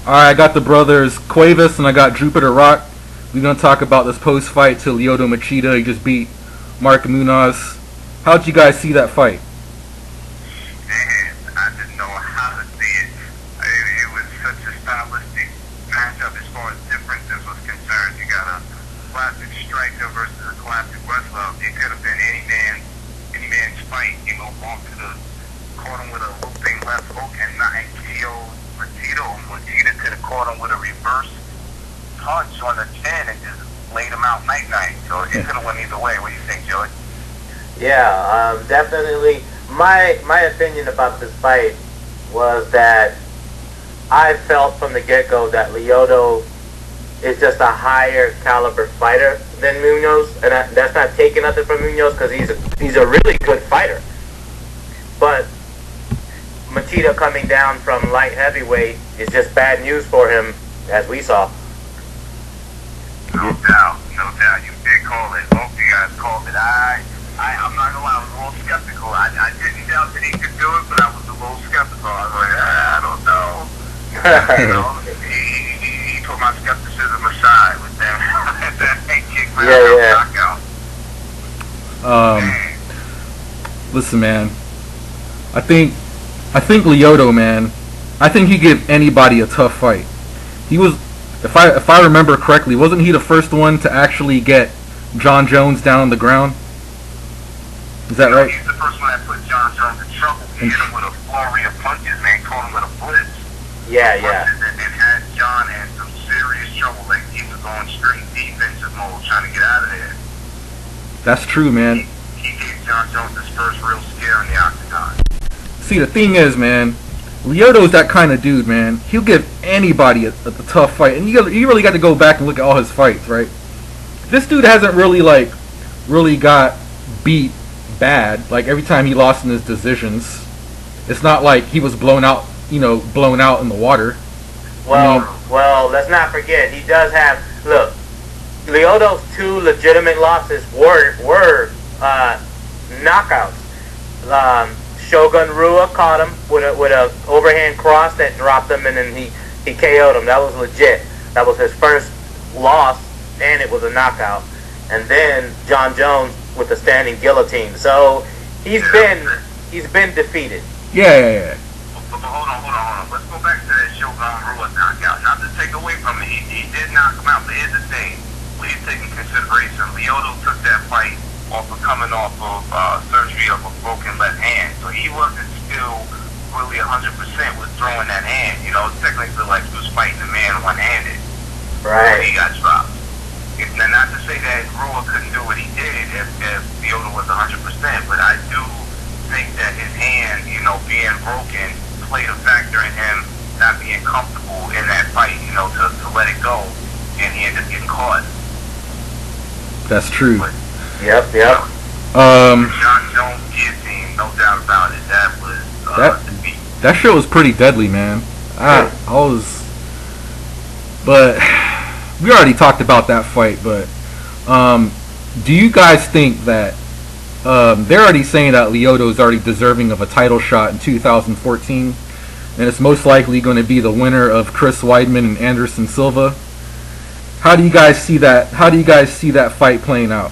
Alright, I got the brothers Cuevas and I got Jupiter Rock. We're gonna talk about this post fight to Lyoto Machida. He just beat Mark Munoz. How'd you guys see that fight? Man, I didn't know how to see it. It was such a stylistic matchup as far as differences was concerned. You got a classic striker versus a classic wrestler. It could have been any man's fight. You know, walk to the caught him with a looping left hook and not KO Machida. Machida could have caught him with a reverse punch on the chin and just laid him out night-night. So it could have went either way. What do you think, Joey? Yeah, definitely. My opinion about this fight was that I felt from the get-go that Lyoto is just a higher caliber fighter than Munoz, and that's not taking nothing from Munoz because he's a really good fighter. But Machida coming down from light heavyweight is just bad news for him, as we saw. No doubt, no doubt. You did call it. Both of you guys called it. I'm not gonna lie, I was a little skeptical. I didn't doubt that he could do it, but I was a little skeptical. I was like, I don't know. You know, he put my skepticism aside with that that head kick knockout. Listen, man. I think Lyoto, man. I think he give anybody a tough fight. He was, if I remember correctly, wasn't he the first one to actually get John Jones down on the ground? Is that right? He's the first one that put John Jones in trouble. He hit him with a flurry of punches, man. Caught him with a blitz. Yeah. And had John in some serious trouble. Like, he was going straight defensive mode, trying to get out of there. That's true, man. He gave John Jones his first real scare in the octagon. See, the thing is, man, Lyoto's that kind of dude, man. He'll give anybody a tough fight, and you really got to go back and look at all his fights, right? This dude hasn't really got beat bad. Like, every time he lost in his decisions, it's not like he was blown out in the water. Well, let's not forget, he does have, look, Lyoto's two legitimate losses were knockouts. Shogun Rua caught him with a overhand cross that dropped him, and then he KO'd him. That was legit. That was his first loss, and it was a knockout. And then John Jones with the standing guillotine. So he's been defeated. Yeah. But hold on. Let's go back to that Shogun Rua knockout. Not to take away from it, he did knock him out. But here's the thing: please take in consideration, Lyoto took that fight off of coming off of surgery of a broken left hand, so he wasn't still really 100% with throwing that hand. You know, technically like he was fighting a man one-handed. Right. He got dropped. Now, not to say that Rua couldn't do what he did if Lyoto was 100%, but I do think that his hand, being broken, played a factor in him not being comfortable in that fight, to let it go, and he ended up getting caught. That's true. But, Yep. John Jones guillotine, no doubt about it. That was defeat. That shit was pretty deadly, man. But we already talked about that fight. But do you guys think that they're already saying that Lyoto is already deserving of a title shot in 2014, and it's most likely going to be the winner of Chris Weidman and Anderson Silva? How do you guys see that? How do you guys see that fight playing out?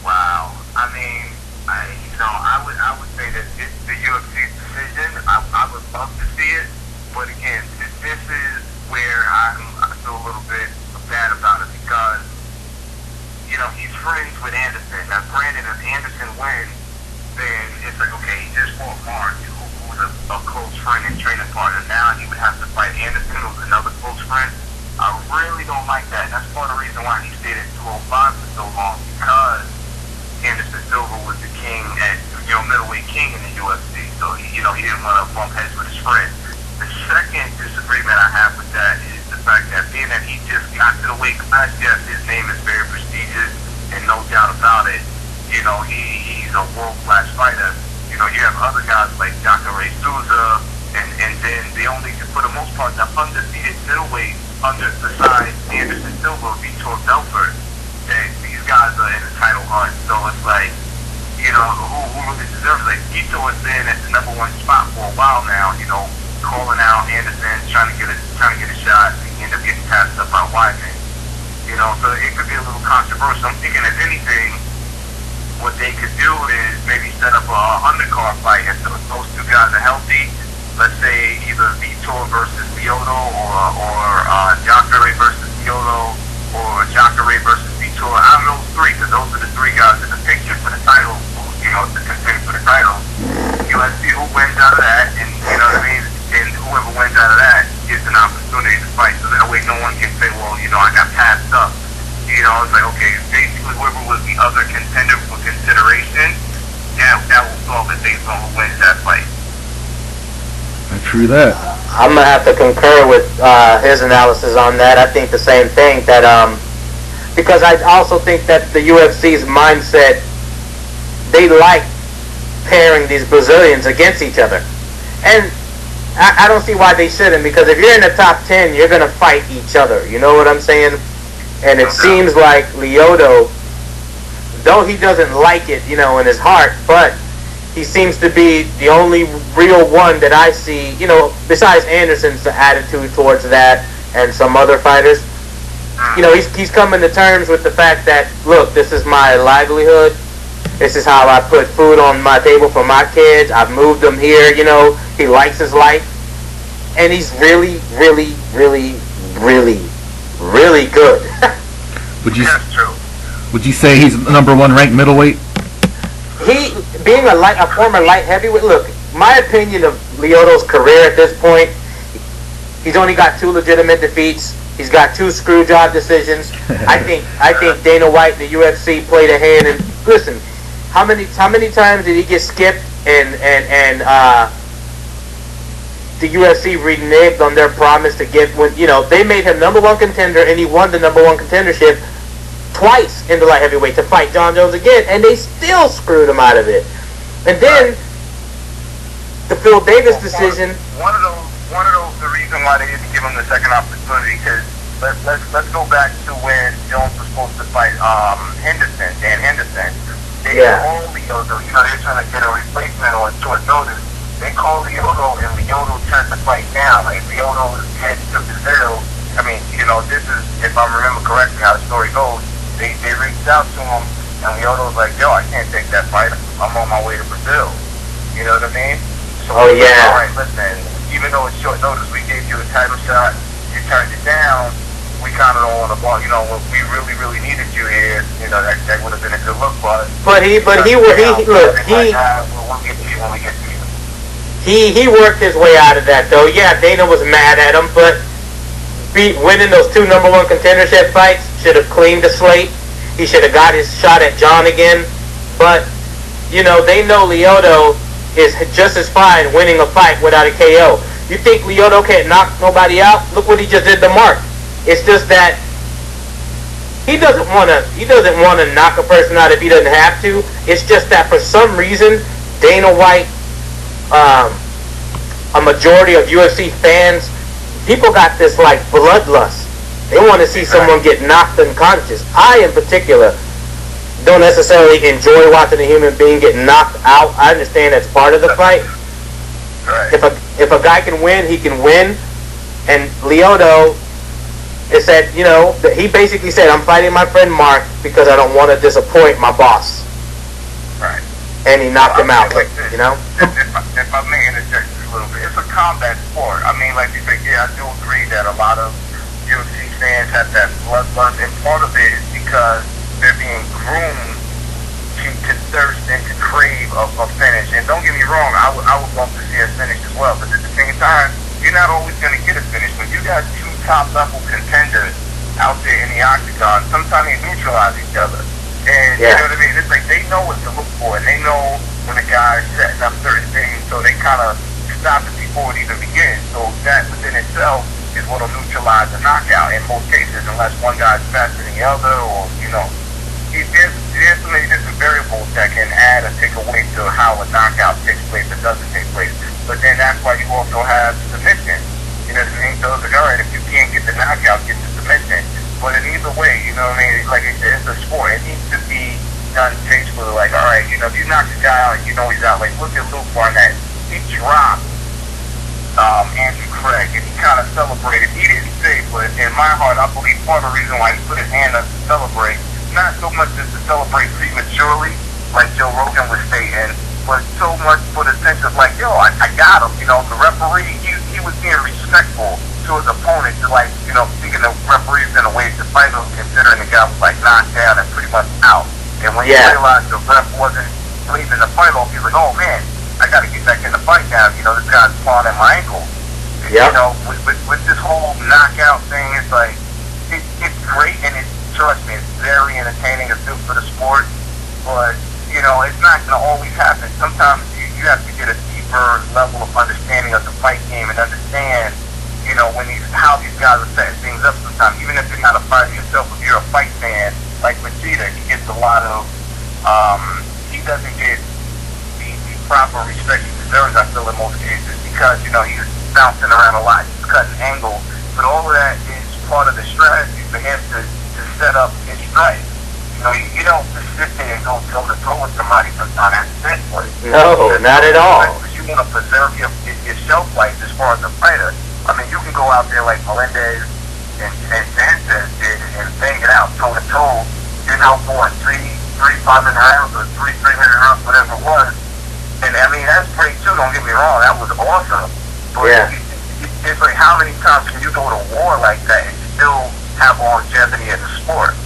Wow. I mean, I would say that it's the UFC's decision. I would love to see it, but again, this is where I feel a little bit bad about it because, he's friends with Anderson. Now, granted, if Anderson wins, then it's like, okay, he just fought Mark, who's a close friend and training partner. Now he would have to fight Anderson, who's another close friend. I really don't like that. That's part of the reason why he stayed at 205 for so long, because Anderson Silva was the king at, middleweight king in the UFC. So, he didn't want to bump heads with his friend. The second disagreement I have with that is the fact that being that he just got to the weight class, yes, his name is very prestigious, and no doubt about it, he's a world-class fighter. You have other guys like Jacare Souza, and then for the most part, the undefeated middleweight besides Anderson Silva, Vitor Belfort, that these guys are in the title hunt. So it's like, who really deserves it? Like, Vitor has been at the #1 spot for a while now, calling out Anderson, trying to get a shot, and he ended up getting passed up by Wiseman. You know, so it could be a little controversial. I'm thinking, if anything, what they could do is maybe set up a undercard fight if those two guys are healthy. Let's say either Vitor versus Lyoto, or Jacare versus Lyoto, or Jacare versus Vitor. Out of those three, because those are the three guys in the picture for the title, you know, to contend for the title. Let's see who wins out of that, and you know what I mean. And whoever wins out of that gets an opportunity to fight. So that way, no one can say, well, you know, I got passed up. You know, it's like, okay, basically whoever was the other contender for consideration, that will solve it based on who wins that fight. True that. I'm gonna have to concur with his analysis on that. I think the same thing, that because I also think that the UFC's mindset, they like pairing these Brazilians against each other, and I don't see why they shouldn't, because if you're in the top 10, you're gonna fight each other. You know what I'm saying? And it seems like Lyoto, though he doesn't like it, you know, in his heart, but he seems to be the only real one that I see, you know, besides Anderson's attitude towards that and some other fighters. You know, he's coming to terms with the fact that, look, this is my livelihood. This is how I put food on my table for my kids. I've moved them here, you know. He likes his life. And he's really, really, really, really, really good. That's true. Would you say he's number one ranked middleweight? He, being a former light heavyweight, look, my opinion of Lyoto's career at this point, he's only got 2 legitimate defeats. He's got 2 screw job decisions. I think Dana White and the UFC played a hand. And listen, how many times did he get skipped and the UFC reneged on their promise to get, when, you know, they made him number 1 contender and he won the number 1 contendership twice in the light heavyweight to fight John Jones again, and they still screwed him out of it. And then the Phil Davis decision. One of those, the reason why they didn't give him the second opportunity, because let's go back to when Jones was supposed to fight Dan Henderson. They called Lyoto. You know, they're trying to get a replacement on short notice. They called Lyoto, and Lyoto turned the fight down. Like, Lyoto head to Brazil. I mean, you know, this is, if I remember correctly how the story goes, they reached out to him, and Lyoto was like, yo, I can't take that fight. I'm on my way to Brazil. You know what I mean? So, all right, listen, even though it's short notice, we gave you a title shot, you turned it down, we kind of don't want to ball. You know, we really, really needed you here. You know, that would have been a good look for us. But he look, we'll get to you when we get to you. He worked his way out of that, though. Yeah, Dana was mad at him, but winning those 2 number 1 contendership fights should have cleaned the slate. He should have got his shot at John again. But, you know, they know Lyoto is just as fine winning a fight without a KO. You think Lyoto can't knock nobody out? Look what he just did to Mark. It's just that he doesn't want to knock a person out if he doesn't have to. It's just that for some reason, Dana White, a majority of UFC fans, people got this like bloodlust. They want to see someone get knocked unconscious. I, in particular, don't necessarily enjoy watching a human being get knocked out. I understand that's part of the fight. If a guy can win, he can win. And Lyoto, it said, you know, he basically said, I'm fighting my friend Mark because I don't want to disappoint my boss. Right. And he knocked him out, you know? If I may interject a little bit, it's a combat sport. I mean, like you say, yeah, I do agree that a lot of UFC fans have that bloodlust, and part of it is because they're being groomed to thirst and to crave a finish. And don't get me wrong, I would love to see a finish as well, but at the same time, you're not always going to get a finish. When you got 2 top-level contenders out there in the octagon, sometimes they neutralize each other. And you know what I mean? It's like they know what to look for, and they know when a guy's setting up certain things, so they kind of stop it before it even begins. So that within itself is what will neutralize a knockout in most cases, unless one guy's faster than the other, or, you know, there's so many different variables that can add or take away to how a knockout takes place or doesn't take place. But then that's why you also have submission. You know what I mean? So it's like, all right, if you can't get the knockout, get the submission. But in either way, you know what I mean? Like I said, it's a sport. It needs to be done tastefully. Like, all right, you know, if you knock the guy out and you know he's out, like, look at Luke Barnett. He dropped my heart, I believe part of the reason why he put his hand up to celebrate, not so much as to celebrate prematurely, like Joe Rogan was stating, but so much for the sense of like, yo, I got him. You know, the referee, he was being respectful to his opponent, to like, you know, speaking of referees in a way to fight him, considering the guy was like knocked down and pretty much out. And when he realized the ref wasn't leaving the fight off, he was like, oh man, I got to get back in the fight now. You know, this guy's clawing at my ankle. You know, with this whole knockout thing, it's like, it's great, and trust me, it's very entertaining. It's good for the sport, but, you know, it's not going to always happen. Sometimes you have to get a deeper level of understanding of the fight game and understand, you know, how these guys are setting things up sometimes. Even if you're not a fighter yourself, if you're a fight fan, like Machida, he gets a lot of, he doesn't get the proper respect he deserves, I feel, in most cases, because, you know, he's bouncing around a lot, he's cutting angles, but all of that is part of the strategy for him to set up his strike. You know, you don't just sit there and go toe-to-toe with somebody sometimes. That's senseless. No, not at all. Because you want to preserve your shelf life as far as a fighter. I mean, you can go out there like Melendez and Sanchez did and bang it out toe-to-toe, you know, for 3-5 rounds or 3 rounds, whatever it was. And I mean, that's great too, don't get me wrong, that was awesome. But it's like, how many times can you go to war like that and still have longevity in the sport?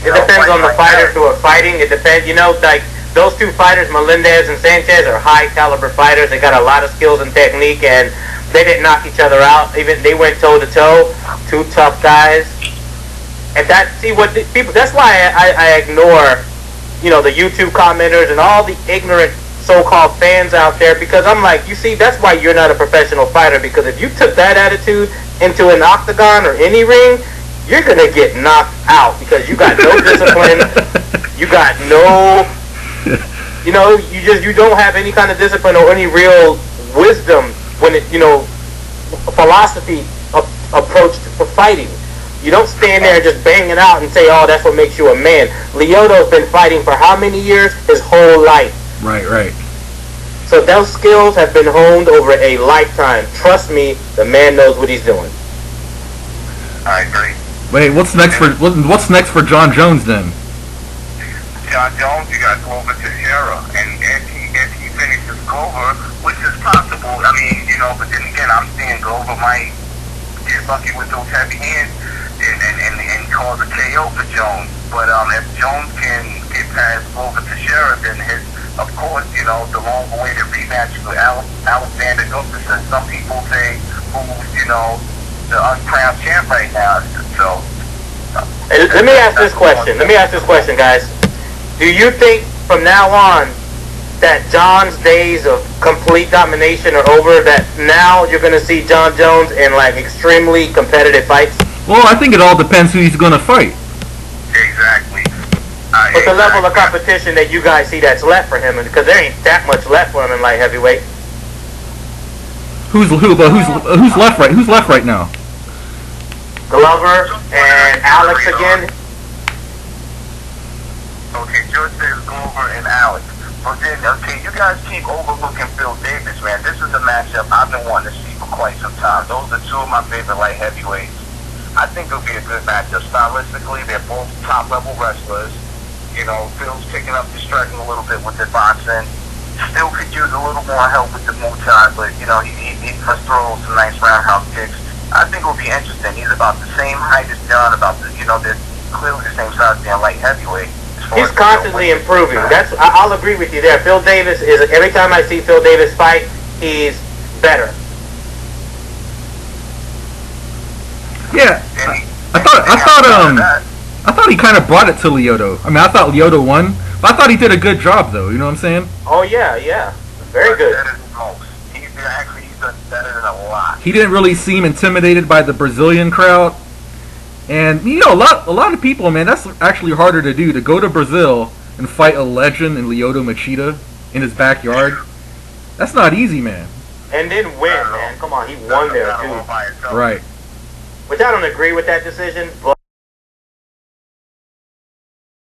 It depends on the fighters who are fighting. It depends, you know, like those two fighters, Melendez and Sanchez, are high caliber fighters. They got a lot of skills and technique, and they didn't knock each other out. Even they went toe to toe, two tough guys. And that's why I ignore, you know, the YouTube commenters and all the ignorant so-called fans out there, because I'm like, you see, that's why you're not a professional fighter, because if you took that attitude into an octagon or any ring, you're gonna get knocked out, because you got no discipline, you got no, you know, you don't have any kind of discipline or any real wisdom when it, you know, philosophy approach for fighting. You don't stand there and just bang it out and say, oh, that's what makes you a man. Lyoto's been fighting for how many years? His whole life. Right. So those skills have been honed over a lifetime. Trust me, the man knows what he's doing. I agree. Wait, what's next for John Jones then? John Jones, you got Glover Teixeira, and if he finishes Glover, which is possible. I mean, you know, but then again, I'm seeing Glover might get lucky with those heavy hands and cause a KO for Jones. But if Jones can get past Glover Teixeira, then of course, you know, the long-awaited rematch with Alexander Gustafsson. Some people say who's, you know, the uncrowned champ right now. So, let me ask this question, guys. Do you think from now on that John's days of complete domination are over? That now you're going to see John Jones in like extremely competitive fights? Well, I think it all depends who he's going to fight. Exactly. But the level of competition that you guys see that's left for him, because there ain't that much left for him in light heavyweight. Who's left right? Who's left right now? Glover and Alex again. Okay, George says Glover and Alex. But then, okay, you guys keep overlooking Phil Davis, man. This is a matchup I've been wanting to see for quite some time. Those are two of my favorite light heavyweights. I think it'll be a good matchup. Stylistically, they're both top-level wrestlers. You know, Phil's picking up the striking a little bit with the boxing. Still could use a little more help with the Muay Thai, but, you know, he must throw some nice roundhouse kicks. I think it'll be interesting. He's about the same height as John, about the, you know, they're clearly the same size being light heavyweight. He's constantly improving. I'll agree with you there. Phil Davis is, every time I see Phil Davis fight, he's better. Yeah, I thought he kind of brought it to Lyoto. I mean, I thought Lyoto won, but I thought he did a good job, though. You know what I'm saying? Oh yeah, very good. Better than most. He's done better than a lot. He didn't really seem intimidated by the Brazilian crowd, and you know, a lot of people, man, that's actually harder to do, to go to Brazil and fight a legend in Lyoto Machida in his backyard. That's not easy, man. And then win, man. Come on, he won there too. Right. Which I don't agree with that decision, but